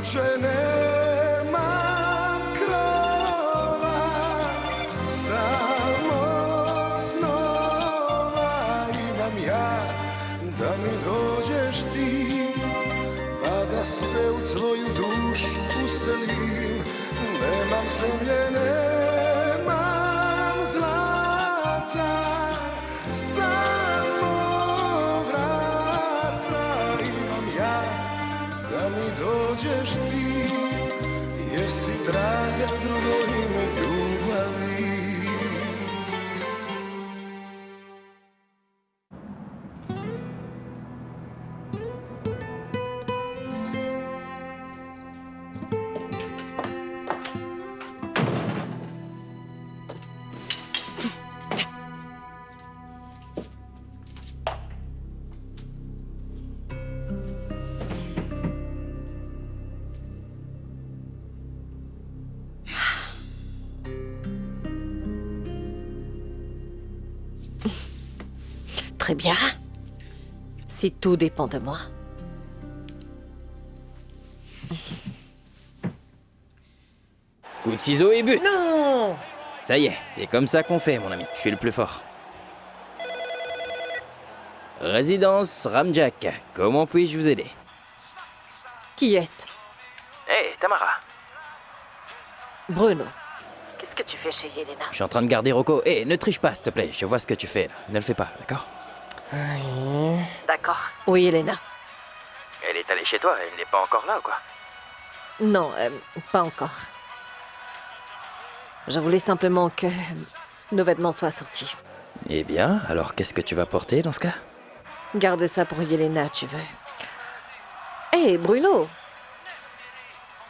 kuće nemam krova, samo snova imam ja, da mi dođeš ti, pa da se u tvoju dušu uselim. Nemam zemlje, nemam zlata, samo vrata imam ja, da mi dođeš ti, jer si draga drugo ime ljubavi. Très bien. Si tout dépend de moi. Coup de ciseaux et but. Non! Ça y est, c'est comme ça qu'on fait, mon ami. Je suis le plus fort. Résidence Ramjack. Comment puis-je vous aider? Qui est-ce? Hé, Tamara. Bruno. Qu'est-ce que tu fais chez Yelena? Je suis en train de garder Rocco. Hé, ne triche pas, s'il te plaît. Je vois ce que tu fais, là. Ne le fais pas, d'accord? D'accord. Oui, Yelena. Elle est allée chez toi, elle n'est pas encore là, ou quoi? Non, pas encore. Je voulais simplement que nos vêtements soient sortis. Eh bien, alors qu'est-ce que tu vas porter dans ce cas? Garde ça pour Yelena, tu veux. Hé, Bruno!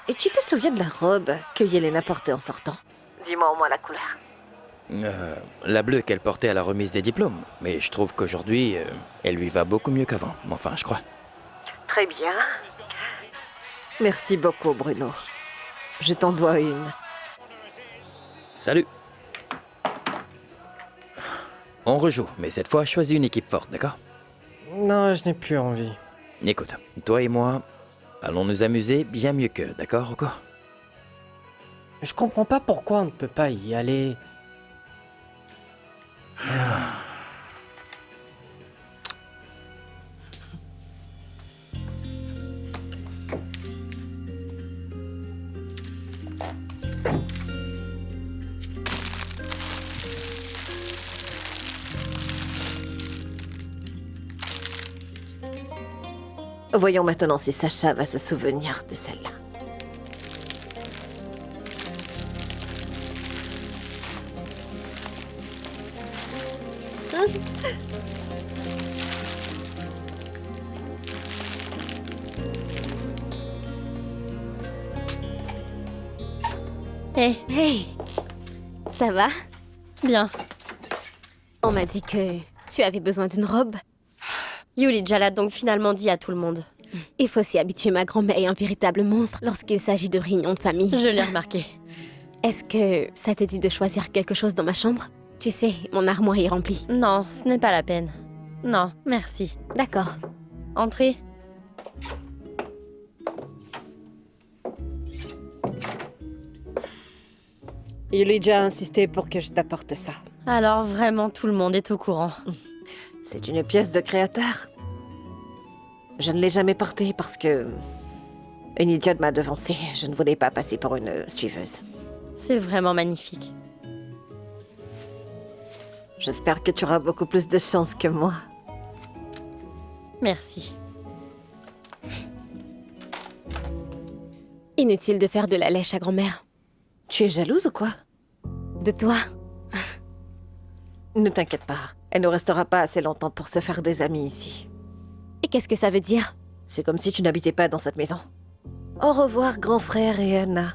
Et tu te souviens de la robe que Yelena portait en sortant? Dis-moi au moins la couleur. La bleue qu'elle portait à la remise des diplômes. Mais je trouve qu'aujourd'hui, elle lui va beaucoup mieux qu'avant. Enfin, je crois. Très bien. Merci beaucoup, Bruno. Je t'en dois une. Salut. On rejoue, mais cette fois, choisis une équipe forte, d'accord? Non, je n'ai plus envie. Écoute, toi et moi, allons nous amuser bien mieux qu'eux, d'accord ou quoi? Je comprends pas pourquoi on ne peut pas y aller. Voyons maintenant si Sacha va se souvenir de celle-là. Hé, Hey, ça va? bien. On m'a dit que tu avais besoin d'une robe. Yulija l'a donc finalement dit à tout le monde. Il faut s'y habituer, ma grand-mère est un véritable monstre lorsqu'il s'agit de réunions de famille. Je l'ai remarqué. Est-ce que ça te dit de choisir quelque chose dans ma chambre? Tu sais, mon armoire est remplie. Non, ce n'est pas la peine. Non, merci. D'accord. Entrez. Yulija a insisté pour que je t'apporte ça. Alors vraiment, tout le monde est au courant. C'est une pièce de créateur. Je ne l'ai jamais portée parce que... une idiote m'a devancée. Je ne voulais pas passer pour une suiveuse. C'est vraiment magnifique. J'espère que tu auras beaucoup plus de chance que moi. Merci. Inutile de faire de la lèche à grand-mère. Tu es jalouse ou quoi? De toi? Ne t'inquiète pas. Elle ne restera pas assez longtemps pour se faire des amis ici. Et qu'est-ce que ça veut dire? C'est comme si tu n'habitais pas dans cette maison. Au revoir, grand frère et Anna.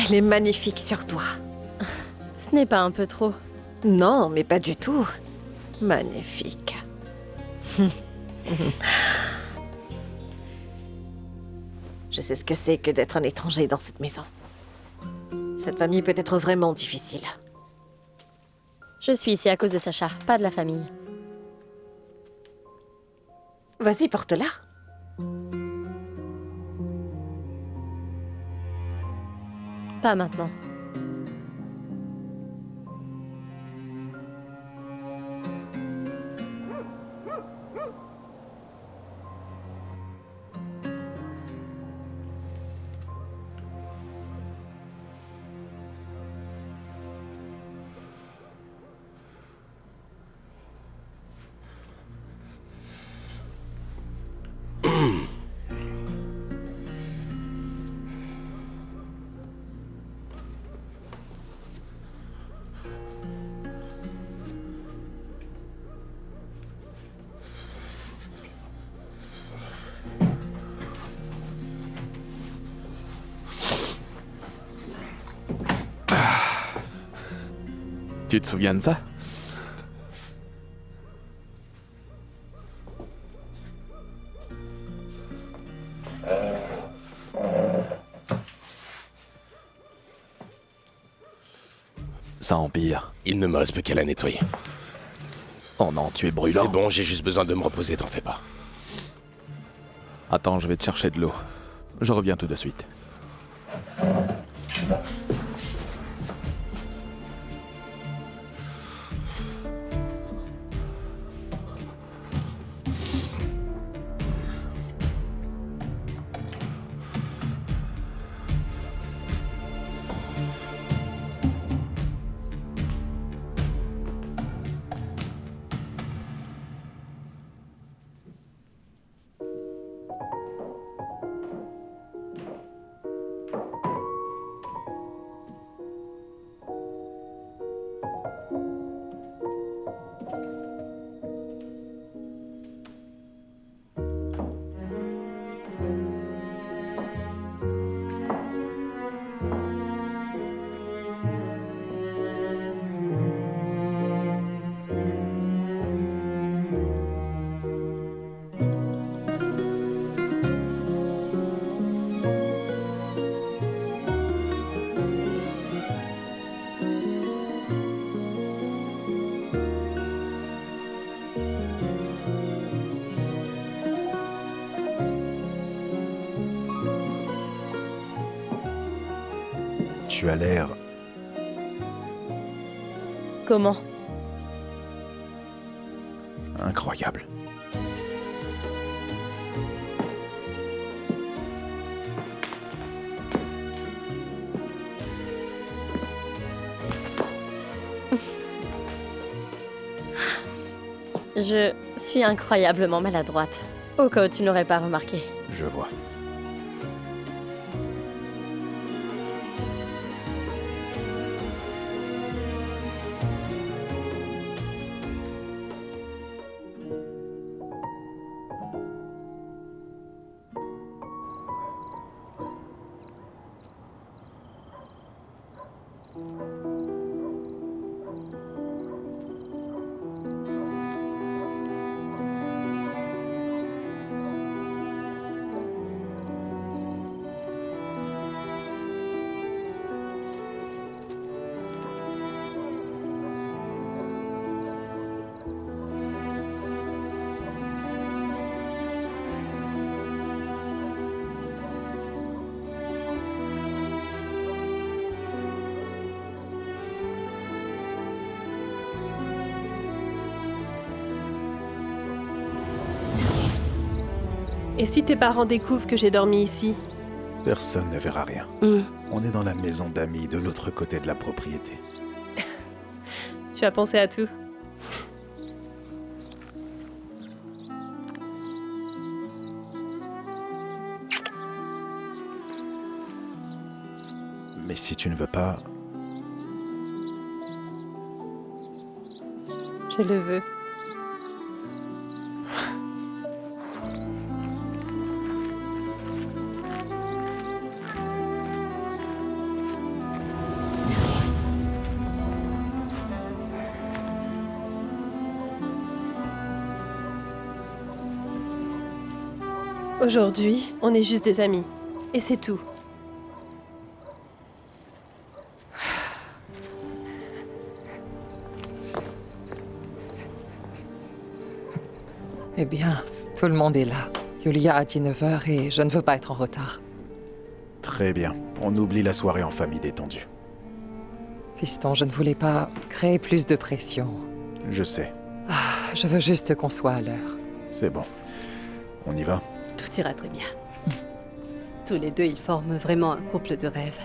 Elle est magnifique sur toi. Ce n'est pas un peu trop. Non, mais pas du tout. Magnifique. Je sais ce que c'est que d'être un étranger dans cette maison. Cette famille peut être vraiment difficile. Je suis ici à cause de Sacha, pas de la famille. Vas-y, porte-la. Pas maintenant. Tu te souviens de ça? Ça empire. Il ne me reste plus qu'à la nettoyer. Oh non, tu es brûlant. C'est bon, j'ai juste besoin de me reposer, t'en fais pas. Attends, je vais te chercher de l'eau. Je reviens tout de suite. Tu as l'air Comment? incroyable. Je suis incroyablement maladroite. Au cas où tu n'aurais pas remarqué. Je vois. Et si tes parents découvrent que j'ai dormi ici? Personne ne verra rien. On est dans la maison d'amis de l'autre côté de la propriété. Tu as pensé à tout. Mais si tu ne veux pas, Je le veux. Aujourd'hui, on est juste des amis. Et c'est tout. Eh bien, tout le monde est là. Yulia a 19h et je ne veux pas être en retard. Très bien. On oublie la soirée en famille détendue. Fiston, je ne voulais pas créer plus de pression. Je sais. Je veux juste qu'on soit à l'heure. C'est bon. On y va? Tout ira très bien. Tous les deux, ils forment vraiment un couple de rêve.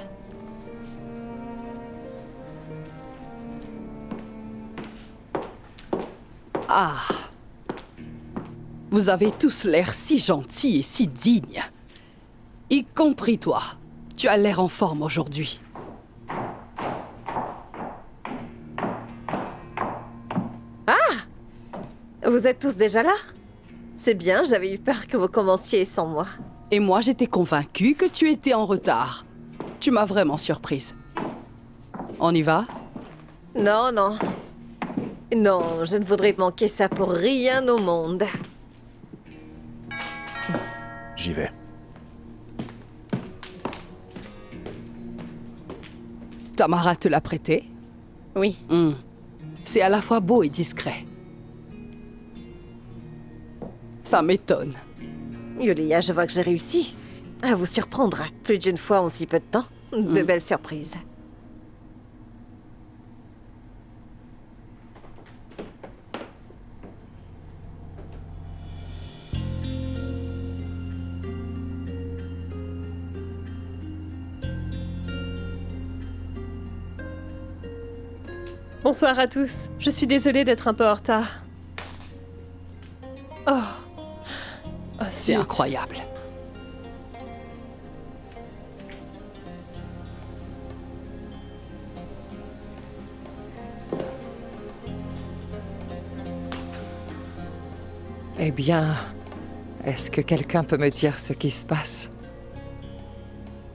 Ah! Vous avez tous l'air si gentils et si dignes. Y compris toi. Tu as l'air en forme aujourd'hui. Vous êtes tous déjà là? C'est bien, j'avais eu peur que vous commenciez sans moi. Et moi, j'étais convaincue que tu étais en retard. Tu m'as vraiment surprise. On y va? Non, non. Non, je ne voudrais manquer ça pour rien au monde. J'y vais. Tamara te l'a prêté? Oui. C'est à la fois beau et discret. Ça m'étonne. Yulia, je vois que j'ai réussi à vous surprendre plus d'une fois en si peu de temps. De belles surprises. Bonsoir à tous. Je suis désolée d'être un peu en retard. Oh. C'est incroyable. Eh bien, est-ce que quelqu'un peut me dire ce qui se passe?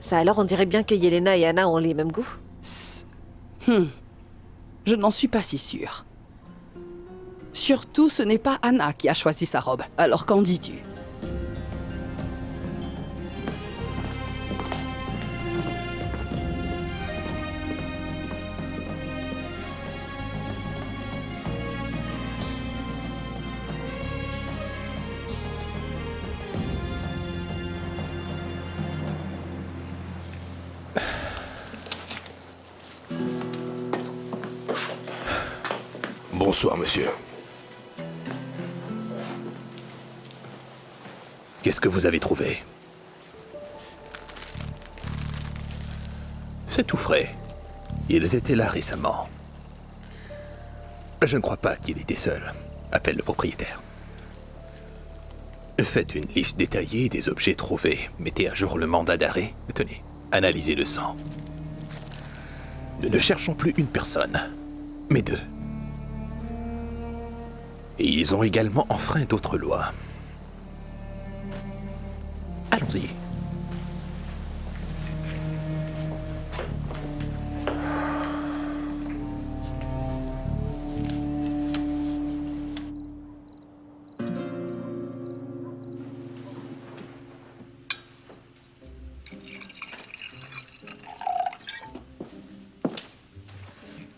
Ça alors, on dirait bien que Yelena et Anna ont les mêmes goûts. Je n'en suis pas si sûre. Surtout, ce n'est pas Anna qui a choisi sa robe. Alors qu'en dis-tu? Bonsoir, monsieur. Qu'est-ce que vous avez trouvé? C'est tout frais. Ils étaient là récemment. Je ne crois pas qu'il était seul. Appelle le propriétaire. Faites une liste détaillée des objets trouvés. Mettez à jour le mandat d'arrêt. Tenez, analysez le sang. Nous ne cherchons plus une personne, mais deux. Et ils ont également enfreint d'autres lois. Allons-y.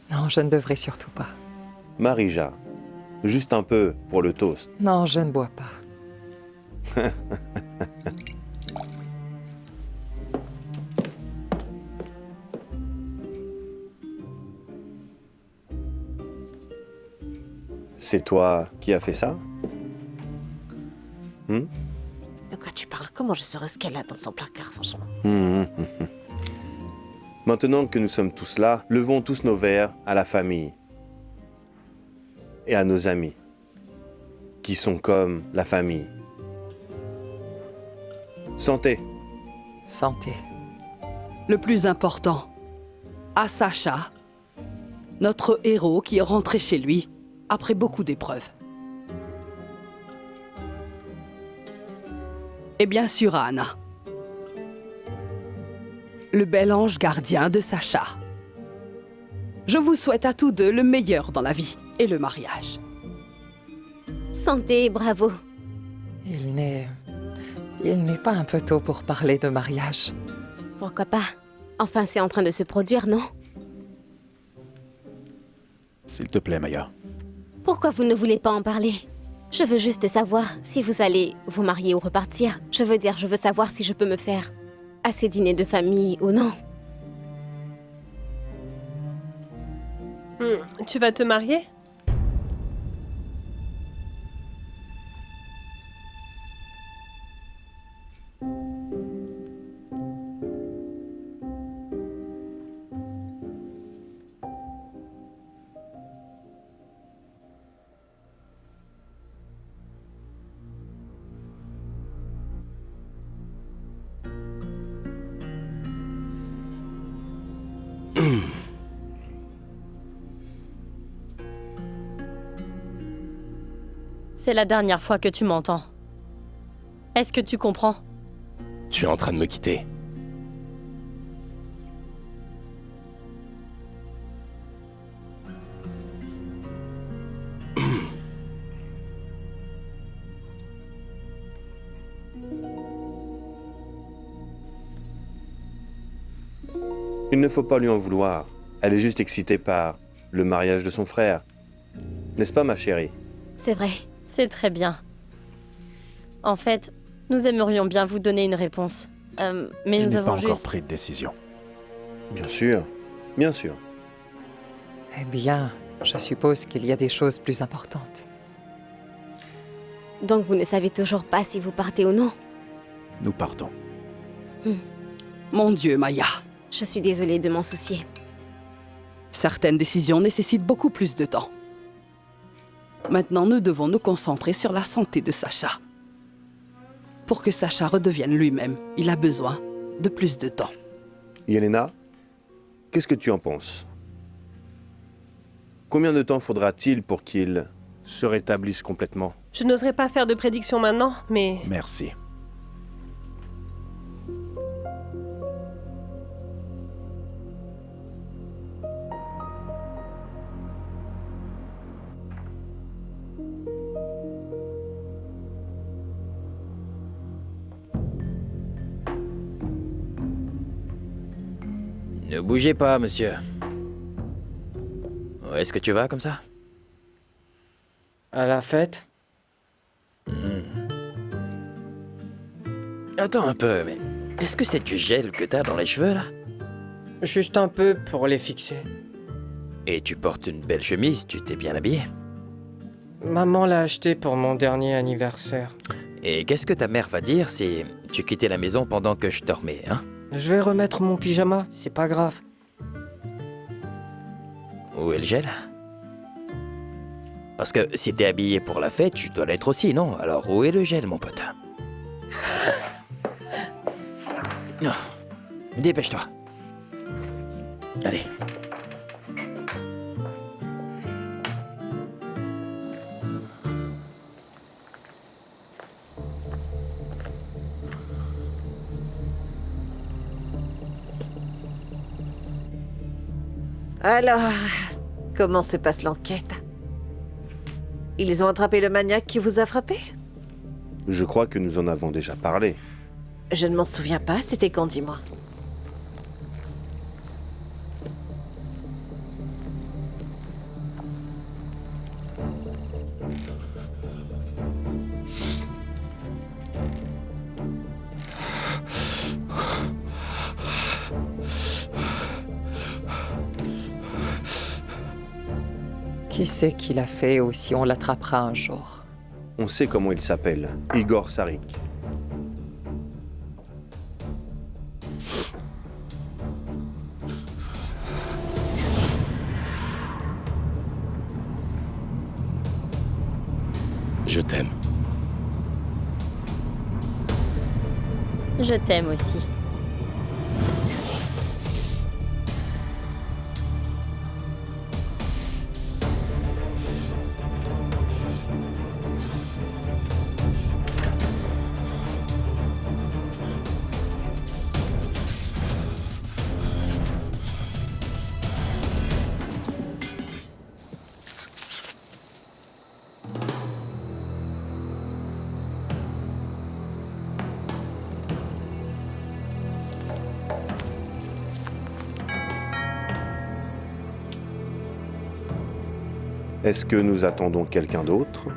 Non, je ne devrais surtout pas. Marija, juste un peu pour le toast. Non, je ne bois pas. C'est toi qui as fait ça? De quoi tu parles? Comment je saurais ce qu'elle a dans son placard, franchement? Maintenant que nous sommes tous là, levons tous nos verres à la famille et à nos amis, qui sont comme la famille. Santé. Santé. Le plus important, à Sacha, notre héros qui est rentré chez lui après beaucoup d'épreuves. Et bien sûr à Anna, le bel ange gardien de Sacha. Je vous souhaite à tous deux le meilleur dans la vie et le mariage. Santé, bravo. Il Il n'est pas un peu tôt pour parler de mariage. Pourquoi pas? Enfin, c'est en train de se produire, non? S'il te plaît, Maya. Pourquoi vous ne voulez pas en parler? Je veux juste savoir si vous allez vous marier ou repartir. Je veux savoir si je peux me faire à ces dîners de famille ou non. Tu vas te marier? C'est la dernière fois que tu m'entends. Est-ce que tu comprends? Tu es en train de me quitter. Il ne faut pas lui en vouloir. Elle est juste excitée par le mariage de son frère. N'est-ce pas, ma chérie? C'est vrai. C'est très bien. En fait, nous aimerions bien vous donner une réponse. Mais Je nous n'ai avons pas encore juste... pris de décision. Bien sûr, bien sûr. Eh bien, je suppose qu'il y a des choses plus importantes. Donc vous ne savez toujours pas si vous partez ou non? Nous partons. Mon Dieu, Maya. Je suis désolée de m'en soucier. Certaines décisions nécessitent beaucoup plus de temps. Maintenant, nous devons nous concentrer sur la santé de Sacha. Pour que Sacha redevienne lui-même, il a besoin de plus de temps. Yelena, qu'est-ce que tu en penses? Combien de temps faudra-t-il pour qu'il se rétablisse complètement? Je n'oserais pas faire de prédiction maintenant, mais... Merci. Ne bougez pas, monsieur. Où est-ce que tu vas comme ça? À la fête? Attends un peu, mais est-ce que c'est du gel que t'as dans les cheveux, là? Juste un peu pour les fixer. Et tu portes une belle chemise, tu t'es bien habillé. Maman l'a acheté pour mon dernier anniversaire. Et qu'est-ce que ta mère va dire si tu quittais la maison pendant que je dormais, hein? Je vais remettre mon pyjama, c'est pas grave. Où est le gel? Parce que si t'es habillé pour la fête, tu dois l'être aussi, non? Alors où est le gel, mon pote? Non. Dépêche-toi. Allez. Alors, comment se passe l'enquête? Ils ont attrapé le maniaque qui vous a frappé? Je crois que nous en avons déjà parlé. Je ne m'en souviens pas, c'était quand, dis-moi? Qui sait qui l'a fait ou si on l'attrapera un jour? On sait comment il s'appelle, Igor Sarik. Je t'aime. Je t'aime aussi. Est-ce que nous attendons quelqu'un d'autre?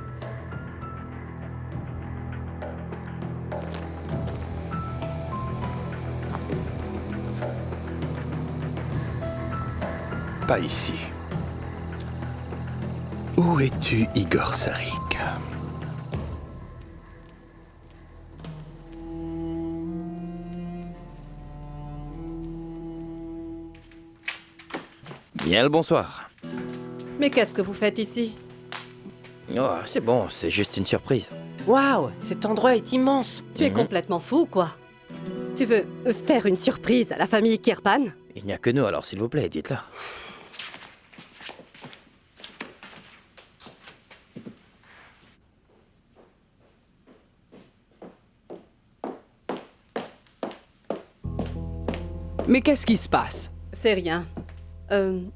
Pas ici. Où es-tu, Igor Sarik? Bien le bonsoir. Mais qu'est-ce que vous faites ici? Oh, c'est bon, c'est juste une surprise. Waouh, cet endroit est immense. Tu es complètement fou, quoi. Tu veux faire une surprise à la famille Kirpan? Il n'y a que nous, alors s'il vous plaît, dites-le. Mais qu'est-ce qui se passe? C'est rien.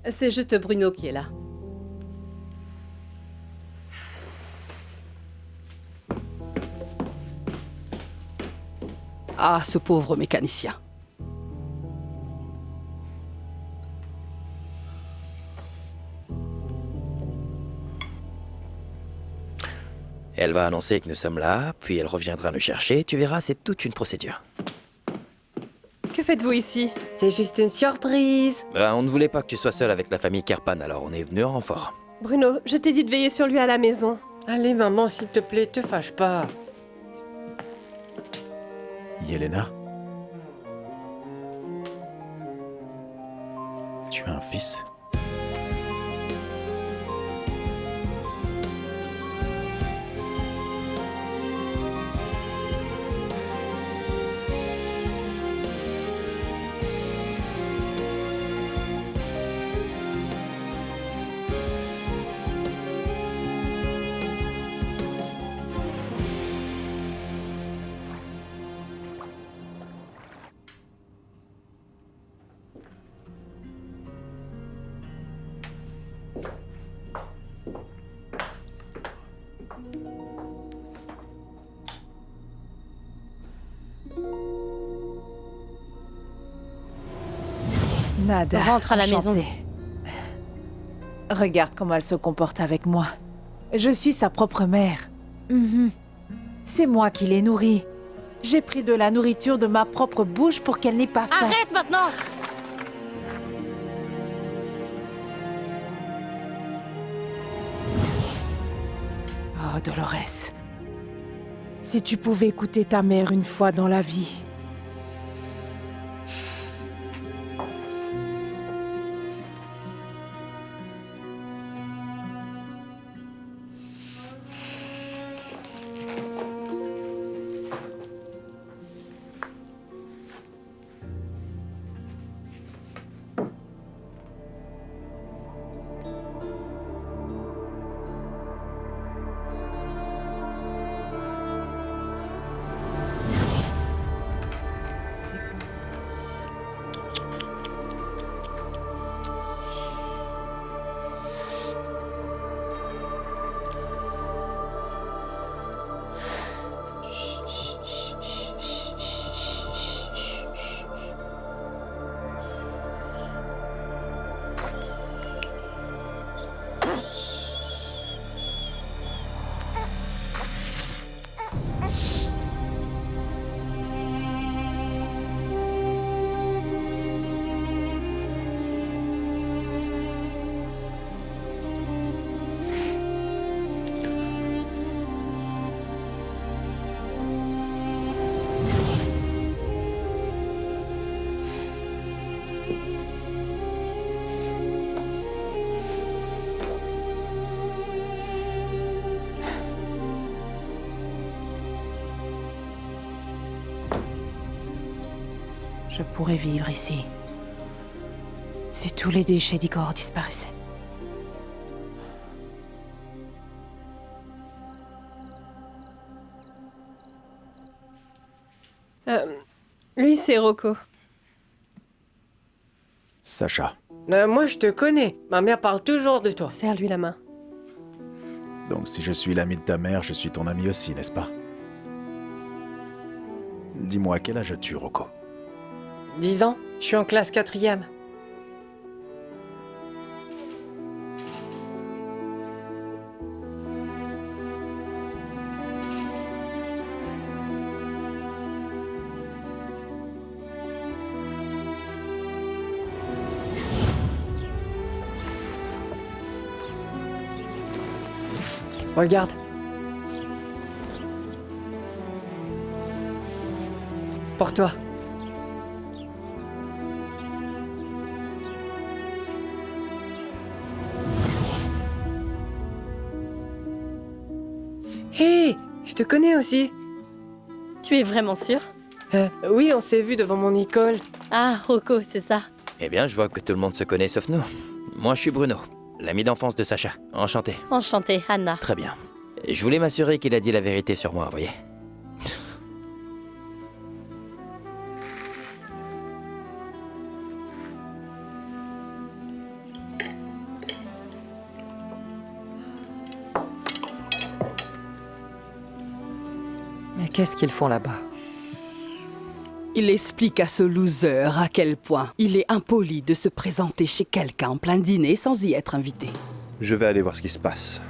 C'est juste Bruno qui est là. Ah, ce pauvre mécanicien. Elle va annoncer que nous sommes là, puis elle reviendra nous chercher. Tu verras, c'est toute une procédure. Que faites-vous ici? C'est juste une surprise. On ne voulait pas que tu sois seul avec la famille Kirpan, alors on est venu en renfort. Bruno, je t'ai dit de veiller sur lui à la maison. Allez, maman, s'il te plaît, te fâche pas. Yelena? Tu as un fils? Nada. Rentre à la enchantée. maison. Regarde comment elle se comporte avec moi. Je suis sa propre mère. C'est moi qui l'ai nourrie. J'ai pris de la nourriture de ma propre bouche pour qu'elle n'ait pas faim. Arrête maintenant! Oh, Dolores. Si tu pouvais écouter ta mère une fois dans la vie. Je pourrais vivre ici. Si tous les déchets d'Igor disparaissaient. Lui, c'est Rocco. Sacha. Moi, je te connais. Ma mère parle toujours de toi. Serre-lui la main. Donc si je suis l'ami de ta mère, je suis ton ami aussi, n'est-ce pas? Dis-moi, quel âge as-tu, Rocco? 10 ans. Je suis en classe 4e. Regarde. Pour toi. Hé, je te connais aussi. Tu es vraiment sûr? Oui, on s'est vu devant mon école. Ah, Rocco, c'est ça. Eh bien, je vois que tout le monde se connaît sauf nous. Moi, je suis Bruno, l'ami d'enfance de Sacha. Enchanté. Enchantée, Anna. Très bien. Je voulais m'assurer qu'il a dit la vérité sur moi, voyez. Mais qu'est-ce qu'ils font là-bas? Il explique à ce loser à quel point il est impoli de se présenter chez quelqu'un en plein dîner sans y être invité. Je vais aller voir ce qui se passe.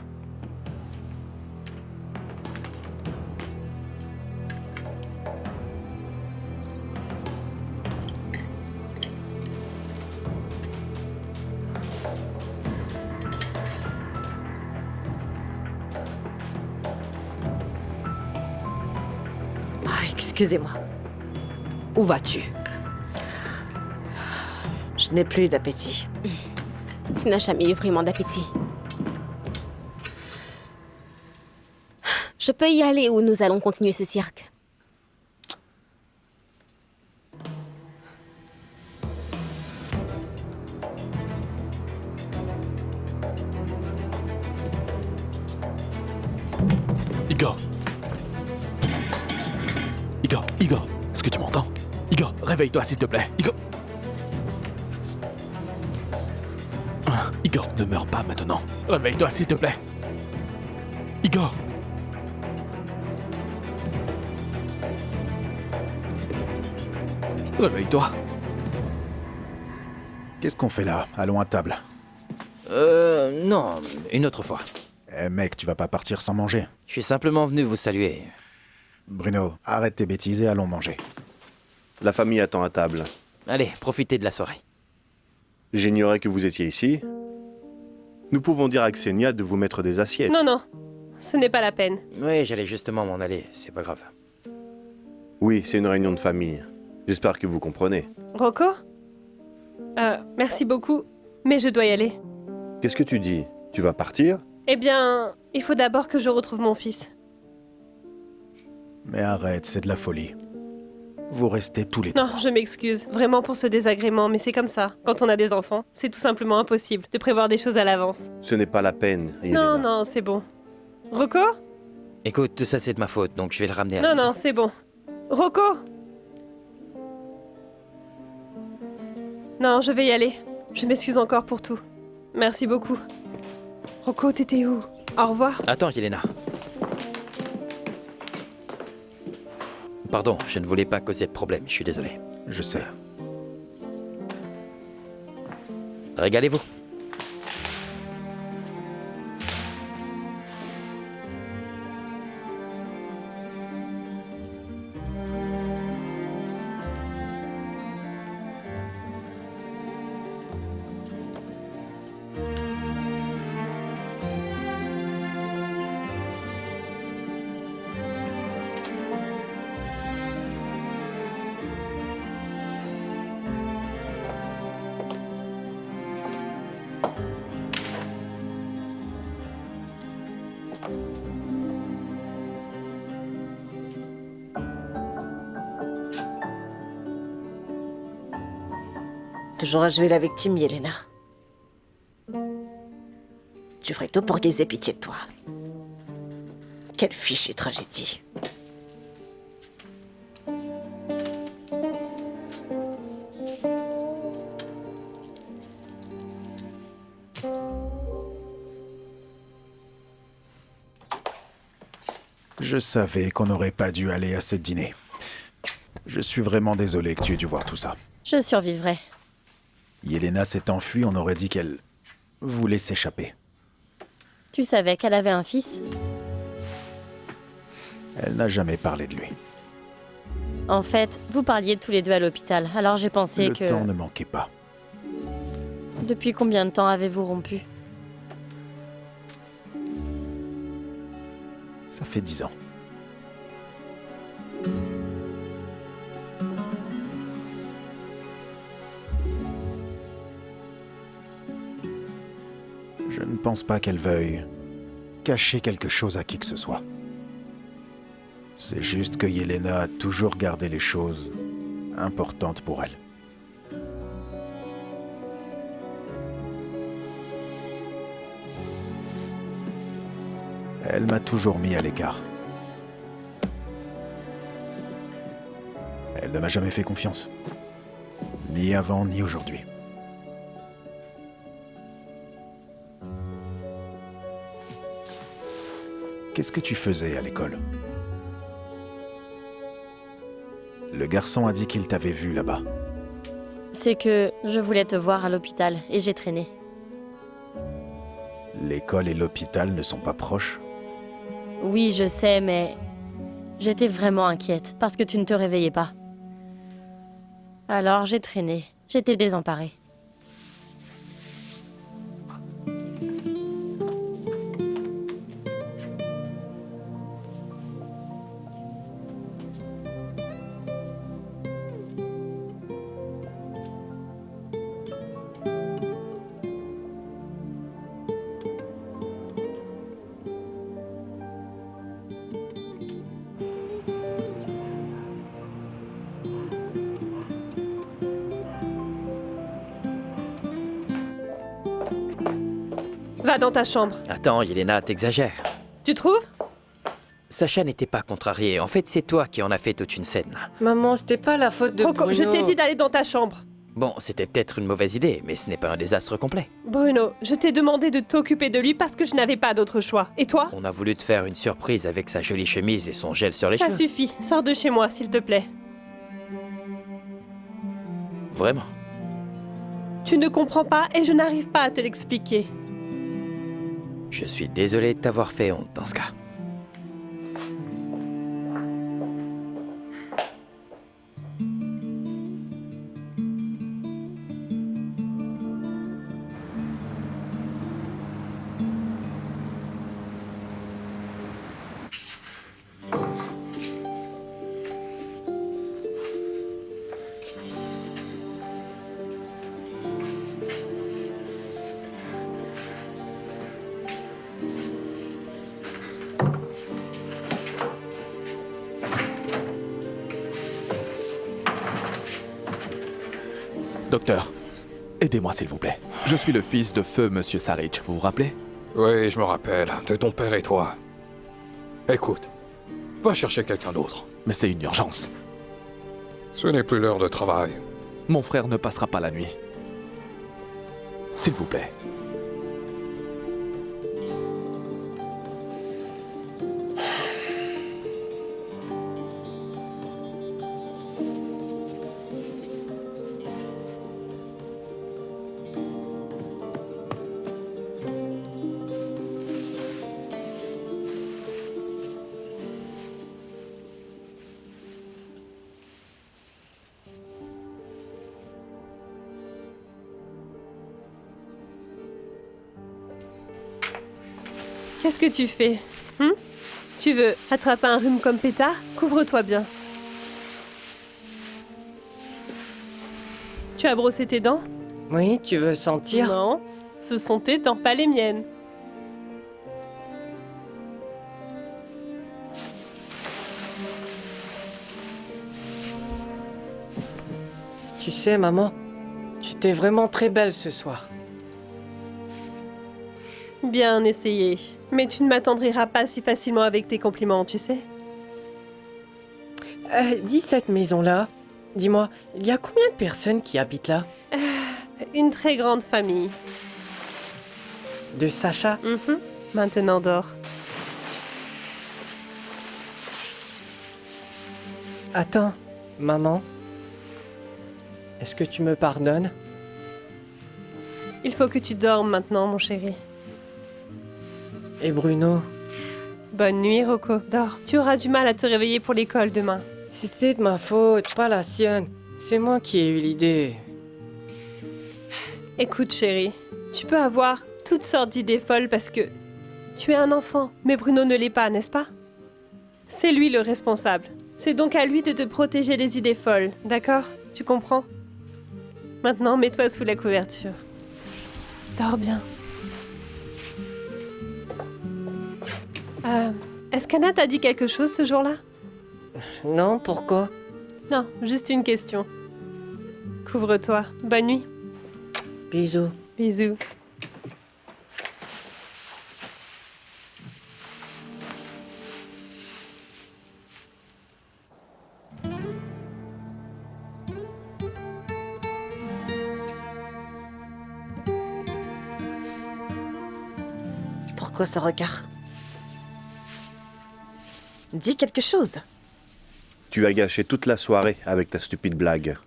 Excusez-moi. Où vas-tu? Je n'ai plus d'appétit. Tu n'as jamais eu vraiment d'appétit. Je peux y aller ou nous allons continuer ce cirque? Igor. Igor, est-ce que tu m'entends? Igor, réveille-toi s'il te plaît. Igor, ne meurs pas maintenant. Réveille-toi s'il te plaît. Igor. Réveille-toi. Qu'est-ce qu'on fait là? Allons à table. Non, une autre fois. Eh mec, tu vas pas partir sans manger. Je suis simplement venu vous saluer. Bruno, arrête tes bêtises et allons manger. La famille attend à table. Allez, profitez de la soirée. J'ignorais que vous étiez ici. Nous pouvons dire à Xenia de vous mettre des assiettes. Non, non, ce n'est pas la peine. Oui, j'allais justement m'en aller, c'est pas grave. Oui, c'est une réunion de famille. J'espère que vous comprenez. Rocco? Merci beaucoup, mais je dois y aller. Qu'est-ce que tu dis? Tu vas partir? Eh bien, il faut d'abord que je retrouve mon fils. Mais arrête, c'est de la folie. Vous restez tous les trois. Non, je m'excuse, vraiment pour ce désagrément, mais c'est comme ça. Quand on a des enfants, c'est tout simplement impossible de prévoir des choses à l'avance. Ce n'est pas la peine, Non, non, c'est bon. Rocco? Écoute, tout ça c'est de ma faute, donc je vais le ramener à Non, la maison. non, c'est bon. Rocco? Non, je vais y aller. Je m'excuse encore pour tout. Merci beaucoup. Rocco, t'étais où? Au revoir. Attends, Yelena. Pardon, je ne voulais pas causer de problème, je suis désolé. Je sais. Régalez-vous. Toujours à jouer la victime, Yelena. Tu ferais tout pour qu'ils aient pitié de toi. Quelle fichue tragédie. Je savais qu'on n'aurait pas dû aller à ce dîner. Je suis vraiment désolé que tu aies dû voir tout ça. Je survivrai. Yelena s'est enfuie, on aurait dit qu'elle voulait s'échapper. Tu savais qu'elle avait un fils? Elle n'a jamais parlé de lui. En fait, vous parliez tous les deux à l'hôpital, alors j'ai pensé que... Le temps ne manquait pas. Depuis combien de temps avez-vous rompu? Ça fait 10 ans. Je ne pense pas qu'elle veuille cacher quelque chose à qui que ce soit. C'est juste que Yelena a toujours gardé les choses importantes pour elle. Elle m'a toujours mis à l'écart. Elle ne m'a jamais fait confiance. Ni avant, ni aujourd'hui. Qu'est-ce que tu faisais à l'école? Le garçon a dit qu'il t'avait vu là-bas. C'est que je voulais te voir à l'hôpital et j'ai traîné. L'école et l'hôpital ne sont pas proches. Oui, je sais, mais j'étais vraiment inquiète parce que tu ne te réveillais pas. Alors j'ai traîné. J'étais désemparée. Va dans ta chambre. Attends, Yelena, t'exagères. Tu trouves? Sacha n'était pas contrarié. En fait, c'est toi qui en as fait toute une scène. Maman, c'était pas la faute de Rocco, Bruno. je t'ai dit d'aller dans ta chambre. Bon, c'était peut-être une mauvaise idée, mais ce n'est pas un désastre complet. Bruno, je t'ai demandé de t'occuper de lui parce que je n'avais pas d'autre choix. Et toi? On a voulu te faire une surprise avec sa jolie chemise et son gel sur les Ça cheveux. suffit. Sors de chez moi, s'il te plaît. Vraiment. Tu ne comprends pas et je n'arrive pas à te l'expliquer. Je suis désolé de t'avoir fait honte dans ce cas. Docteur, aidez-moi s'il vous plaît. Je suis le fils de feu Monsieur Sarich, vous vous rappelez? Oui, je me rappelle, de ton père et toi. Écoute, va chercher quelqu'un d'autre. Mais c'est une urgence. Ce n'est plus l'heure de travail. Mon frère ne passera pas la nuit. S'il vous plaît. Qu'est-ce que tu fais? Tu veux attraper un rhume comme pétard? Couvre-toi bien. Tu as brossé tes dents? Oui, tu veux sentir? Non, ce sont tes dents, pas les miennes. Tu sais, maman, tu étais vraiment très belle ce soir. Bien essayé. Mais tu ne m'attendriras pas si facilement avec tes compliments, tu sais. Dis cette maison-là. Dis-moi, il y a combien de personnes qui habitent là? Une très grande famille. De Sacha? Maintenant dors. Attends, Maman, est-ce que tu me pardonnes? Il faut que tu dormes maintenant, mon chéri. Et Bruno? Bonne nuit, Rocco. Dors. Tu auras du mal à te réveiller pour l'école demain. C'était de ma faute, pas la sienne. C'est moi qui ai eu l'idée. Écoute, chéri, tu peux avoir toutes sortes d'idées folles parce que tu es un enfant, mais Bruno ne l'est pas, n'est-ce pas? C'est lui le responsable. C'est donc à lui de te protéger des idées folles, d'accord? Tu comprends? Maintenant, mets-toi sous la couverture. Dors bien. Est-ce qu'Anna t'a dit quelque chose ce jour-là? Non, pourquoi? Non, juste une question. Couvre-toi. Bonne nuit. Bisous. Bisous. Pourquoi ce regard? Dis quelque chose. Tu as gâché toute la soirée avec ta stupide blague.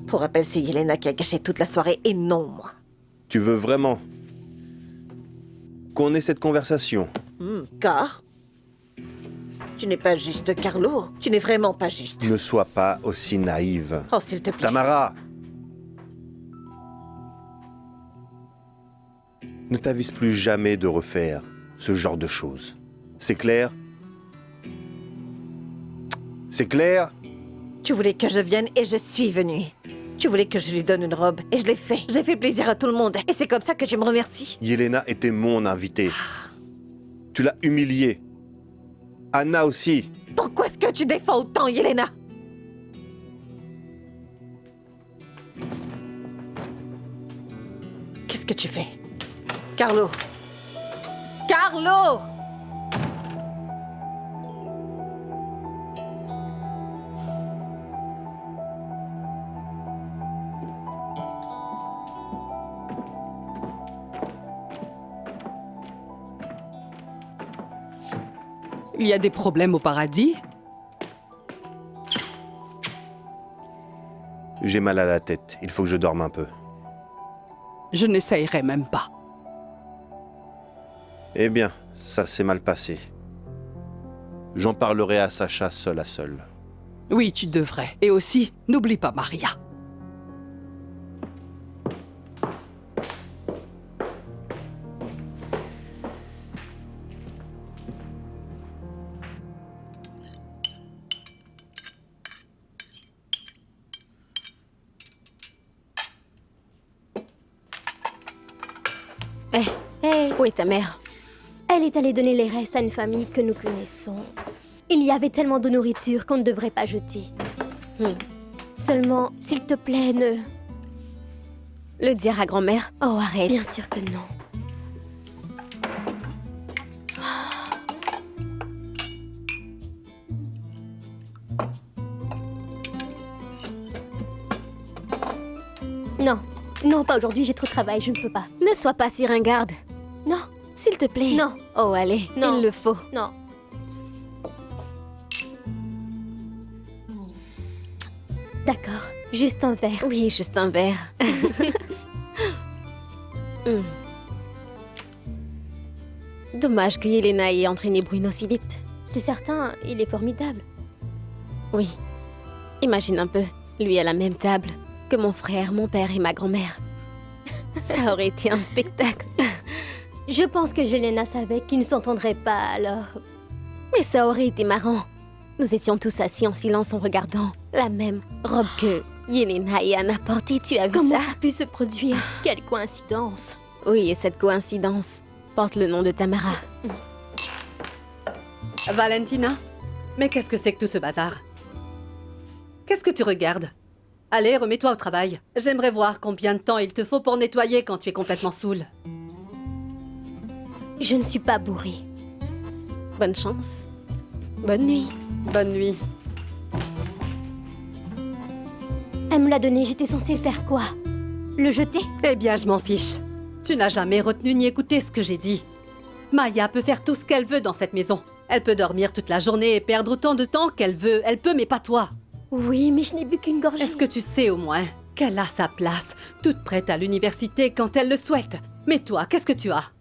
Pour rappel, c'est Yelena qui a gâché toute la soirée et non moi. Tu veux vraiment qu'on ait cette conversation? Car tu n'es pas juste, Carlo. Tu n'es vraiment pas juste. Ne sois pas aussi naïve. Oh, s'il te plaît. Tamara! Ne t'avise plus jamais de refaire ce genre de choses. C'est clair? C'est clair? Tu voulais que je vienne et je suis venue. Tu voulais que je lui donne une robe et je l'ai fait. J'ai fait plaisir à tout le monde et c'est comme ça que tu me remercies. Yelena était mon invitée. Tu l'as humiliée. Anna aussi. Pourquoi est-ce que tu défends autant, Yelena? Qu'est-ce que tu fais? Carlo! Carlo! Il y a des problèmes au paradis? J'ai mal à la tête. Il faut que je dorme un peu. Je n'essayerai même pas. Eh bien, ça s'est mal passé. J'en parlerai à Sacha seul à seul. Oui, tu devrais. Et aussi, n'oublie pas Maria. Hey, où est ta mère? Elle est allée donner les restes à une famille que nous connaissons. Il y avait tellement de nourriture qu'on ne devrait pas jeter. Seulement, s'il te plaît, ne... Le dire à grand-mère? Oh, arrête. Bien sûr que non. Non, non, pas aujourd'hui, j'ai trop de travail, je ne peux pas. Ne sois pas si ringarde. Non. S'il te plaît. Non. Oh, allez, non. Il le faut. Non. D'accord, juste un verre. Oui, juste un verre. Dommage que Yelena ait entraîné Bruno si vite. C'est certain, il est formidable. Oui. Imagine un peu, lui à la même table que mon frère, mon père et ma grand-mère. Ça aurait été un spectacle. Je pense que Yelena savait qu'ils ne s'entendraient pas, alors... Mais ça aurait été marrant. Nous étions tous assis en silence en regardant la même robe que Yelena et Anna portaient. Tu as vu Comment ça? ça a pu se produire? Quelle coïncidence! Oui, et cette coïncidence porte le nom de Tamara. Valentina? Mais qu'est-ce que c'est que tout ce bazar? Qu'est-ce que tu regardes? Allez, remets-toi au travail. J'aimerais voir combien de temps il te faut pour nettoyer quand tu es complètement saoul. Je ne suis pas bourrée. Bonne chance. Bonne nuit. Bonne nuit. Elle me l'a donné, j'étais censée faire quoi? Le jeter? Eh bien, je m'en fiche. Tu n'as jamais retenu ni écouté ce que j'ai dit. Maya peut faire tout ce qu'elle veut dans cette maison. Elle peut dormir toute la journée et perdre autant de temps qu'elle veut. Elle peut, mais pas toi. Oui, mais je n'ai bu qu'une gorgée. Est-ce que tu sais au moins qu'elle a sa place, toute prête à l'université quand elle le souhaite? Mais toi, qu'est-ce que tu as?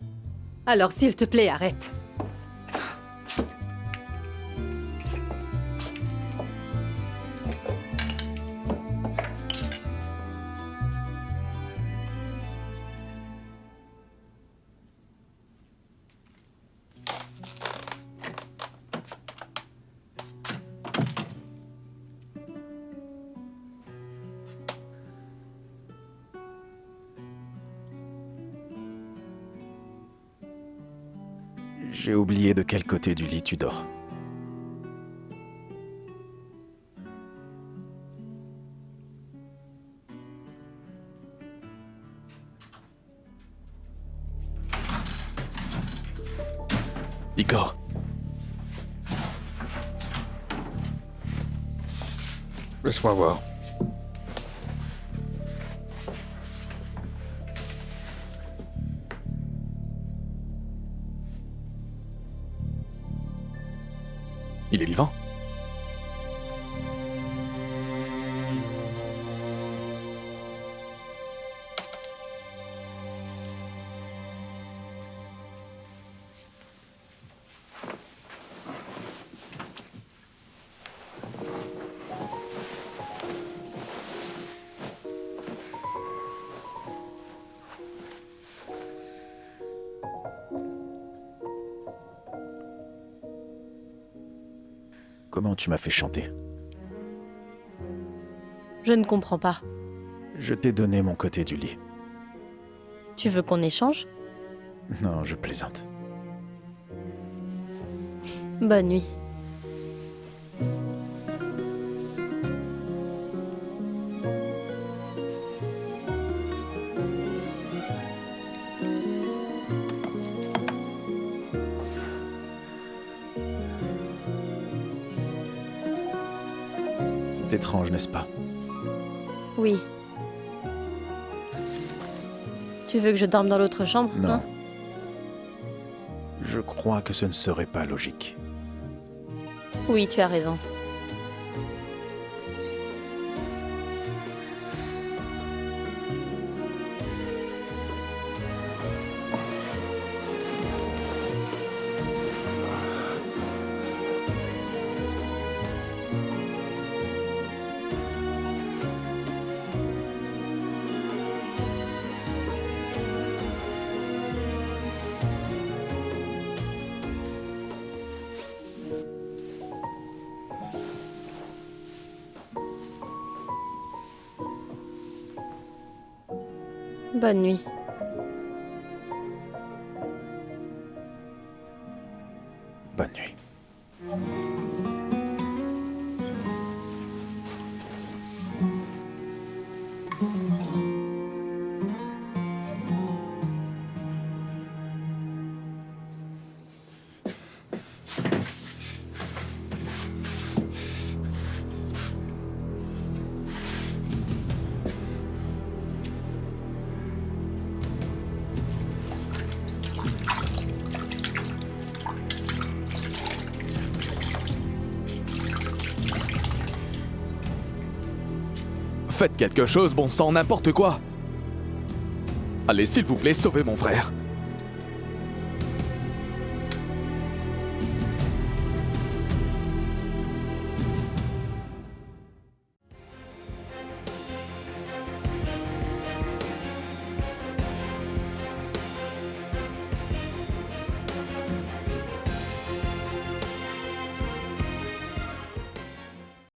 Alors s'il te plaît, arrête. J'ai oublié de quel côté du lit tu dors. Igor. Laisse-moi voir. Il est vivant? Comment tu m'as fait chanter? Je ne comprends pas. Je t'ai donné mon côté du lit. Tu veux qu'on échange? Non, je plaisante. Bonne nuit. C'est étrange, n'est-ce pas? Oui. Tu veux que je dorme dans l'autre chambre? Non. Je crois que ce ne serait pas logique. Oui, tu as raison. Bonne nuit. Bonne nuit. Faites quelque chose, bon sang, n'importe quoi. Allez, s'il vous plaît, sauvez mon frère.